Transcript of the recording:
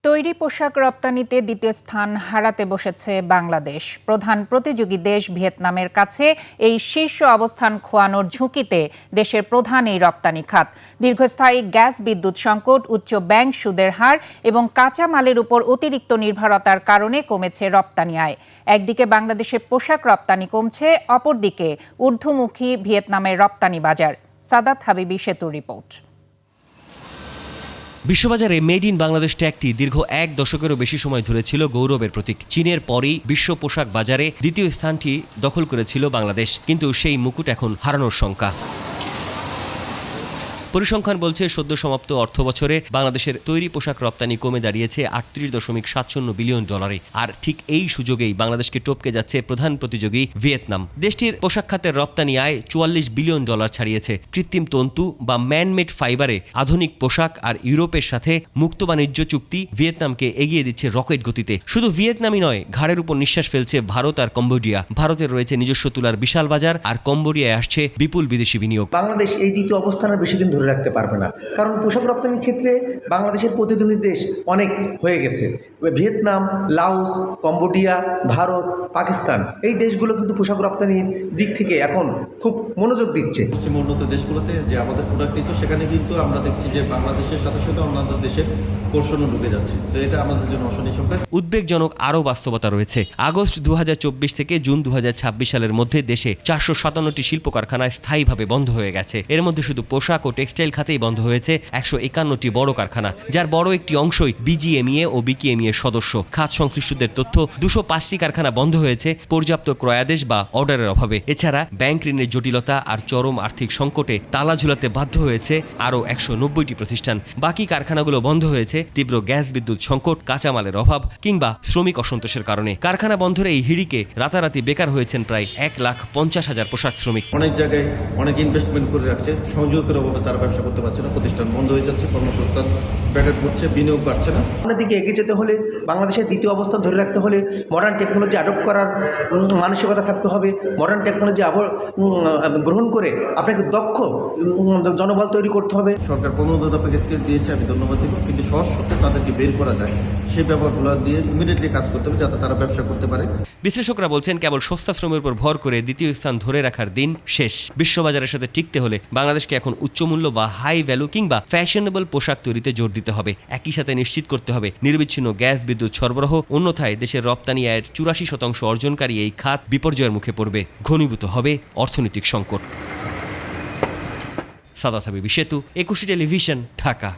তৈরি পোশাক রপ্তানিতে দ্বিতীয় স্থান হারাতে বসেছে বাংলাদেশ। প্রধান প্রতিযোগী দেশ ভিয়েতনামের কাছে এই শীর্ষ অবস্থান খোয়ানোর ঝুঁকিতে দেশের প্রধান এই রপ্তানি খাত। দীর্ঘস্থায়ী গ্যাস বিদ্যুৎ সংকট, উচ্চ ব্যাংক সুদের হার এবং কাঁচা মালের উপর অতিরিক্ত নির্ভরতার কারণে কমেছে রপ্তানি আয়। একদিকে বাংলাদেশের পোশাক রপ্তানি কমছে, অপরদিকে ঊর্ধ্বমুখী ভিয়েতনামের রপ্তানি বাজার। সাদাত হাবিবি সেতুর রিপোর্ট। বিশ্ববাজারে মেড ইন বাংলাদেশ ট্যাগটি দীর্ঘ এক দশকেরও বেশি সময় ধরে ছিল গৌরবের প্রতীক। চীনের পরেই বিশ্ব পোশাক বাজারে দ্বিতীয় স্থানটি দখল করেছিল বাংলাদেশ, কিন্তু সেই মুকুট এখন হারানোর শঙ্কা। পরিসংখ্যান বলছে সদ্য সমাপ্ত অর্থবছরে বাংলাদেশের তৈরি পোশাক রপ্তানি কমে দাঁড়িয়েছে 38.70 বিলিয়ন ডলারে। আর ঠিক এই সুযোগেই বাংলাদেশকে টপকে যাচ্ছে প্রধান প্রতিযোগী ভিয়েতনাম। দেশটির পোশাক খাতের রপ্তানি আয় 44 বিলিয়ন ডলার ছাড়িয়েছে। কৃত্রিম তন্তু বা ম্যানমেড ফাইবারে আধুনিক পোশাক আর ইউরোপের সাথে মুক্ত বাণিজ্য চুক্তি ভিয়েতনামকে এগিয়ে দিচ্ছে রকেট গতিতে। শুধু ভিয়েতনামই নয়, ঘাড়ের উপর নিঃশ্বাস ফেলছে ভারত আর কম্বোডিয়া। ভারতের রয়েছে নিজস্ব তুলার বিশাল বাজার, আর কম্বোডিয়ায় আসছে বিপুল বিদেশি বিনিয়োগ। বাংলাদেশ এই দ্বিতীয় অবস্থানের বেশি দিন ধরে রাখতে পারবে না, কারণ পোশাক রপ্তানির ক্ষেত্রে বাংলাদেশের প্রতিদ্বন্দ্বী দেশ অনেক হয়ে গেছে। Vietnam, Laos, Cambodia, Bharat, Pakistan, এই দেশগুলো কিন্তু পোশাক রপ্তানির দিক থেকে এখন খুব মনোযোগ দিচ্ছে। পশ্চিম উন্নত দেশগুলোতে যে আমাদের প্রোডাক্ট নিত, সেখানে কিন্তু আমরা দেখছি যে বাংলাদেশের সাথে সাথে অন্যান্য দেশের পোর্শনও ঢুকে যাচ্ছে। তো এটা আমাদের জন্য অশনি সংখ্যা। উদ্বেগজনক আরও বাস্তবতা রয়েছে। আগস্ট 2024 থেকে জুন 2026 সালের মধ্যে দেশে 457টি শিল্প কারখানায় স্থায়ীভাবে বন্ধ হয়ে গেছে। এর মধ্যে শুধু পোশাক ও টেক্সটাইল খাতেই বন্ধ হয়েছে 151টি বড় কারখানা, যার বড় একটি অংশই বিজিএমইএ ও বিকেএমইএ সদস্য। খাত সংশ্লিষ্টদের তথ্য, 205টি কারখানা বন্ধ হয়েছে পর্যাপ্ত ক্রয়াদেশ বা অর্ডারের অভাবে। এছাড়া ব্যাংক ঋণের জটিলতা আর চরম আর্থিক সংকটে তালা ঝুলাতে বাধ্য হয়েছে আরও 190টি প্রতিষ্ঠান। বাকি কারখানাগুলো বন্ধ হয়েছে তীব্র গ্যাস বিদ্যুৎ সংকট, কাঁচামালের অভাব কিংবা শ্রমিক অসন্তোষের কারণে। কারখানা বন্ধের এই হিড়িকে রাতারাতি বেকার হয়েছেন প্রায় 1,50,000 পোশাক শ্রমিক। অনেক জায়গায় অনেক ইনভেস্টমেন্ট করে রাখছে, সংযোগের অভাবে তারা ব্যবসা করতে পারছে না, প্রতিষ্ঠান বন্ধ হয়ে যাচ্ছে, কর্মসংস্থান ব্যাঘাত ঘটছে, বিনিয়োগ বাড়ছে না। দিকে এগিয়ে যেতে হলে, বাংলাদেশের দ্বিতীয় অবস্থান ধরে রাখতে হলে মডার্ন টেকনোলজি অ্যাডপ্ট করার মানসিকতা থাকতে হবে। মডার্ন টেকনোলজি গ্রহণ করে আপনাকে দক্ষ জনবল তৈরি করতে হবে। সরকার 15 দফা স্কেল দিয়েছে, আমি ধন্যবাদ দিব, কিন্তু সহজ সত্ত্বে তাদেরকে বের করা যায় সেই ব্যাপারগুলো দিয়ে ইমিডিয়েটলি কাজ করতে হবে, যাতে তারা ব্যবসা করতে পারে। বিশ্লেষকরা বলছেন, কেবল সস্তা শ্রমের উপর ভর করে দ্বিতীয় স্থান ধরে রাখার দিন শেষ। বিশ্ববাজারের সাথে টিকতে হলে বাংলাদেশকে এখন উচ্চমূল্য বা হাই ভ্যালু কিংবা ফ্যাশনেবল পোশাক তৈরিতে জোর দিতে হবে। একই সাথে নিশ্চিত করতে হবে নিরবিচ্ছিন্ন গ্যাস বিদ্যুৎ সরবরাহ, অন্যথায় দেশের রপ্তানি আয়ের 84% অর্জনকারী এই খাত বিপর্যয়ের মুখে পড়বে। ঘনীভূত হবে অর্থনৈতিক সংকট। সাদাত হাবিবি সেতু, 21 টেলিভিশন, ঢাকা।